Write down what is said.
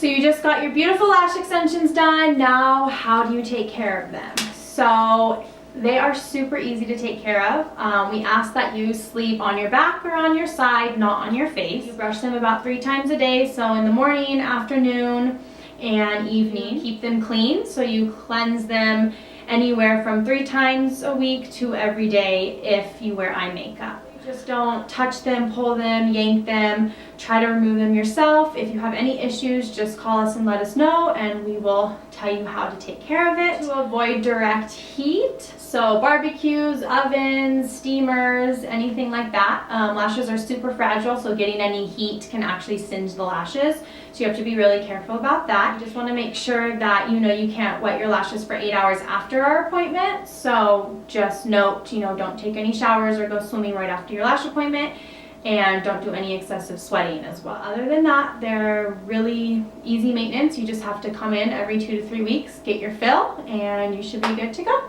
So you just got your beautiful lash extensions done. Now, how do you take care of them? So they are super easy to take care of. We ask that you sleep on your back or on your side, not on your face. You brush them about 3 times a day, so in the morning, afternoon, and evening. Keep them clean, so you cleanse them anywhere from 3 times a week to every day if you wear eye makeup. Just don't touch them, pull them, yank them. Try to remove them yourself. If you have any issues, just call us and let us know, and we will tell you how to take care of it. To avoid direct heat, so barbecues, ovens, steamers, anything like that. Lashes are super fragile, so getting any heat can actually singe the lashes. So you have to be really careful about that. You just want to make sure that you know you can't wet your lashes for 8 hours after our appointment. So just note, don't take any showers or go swimming right after your lash appointment. And don't do any excessive sweating as well. Other than that, they're really easy maintenance. You just have to come in every 2 to 3 weeks, get your fill, and you should be good to go.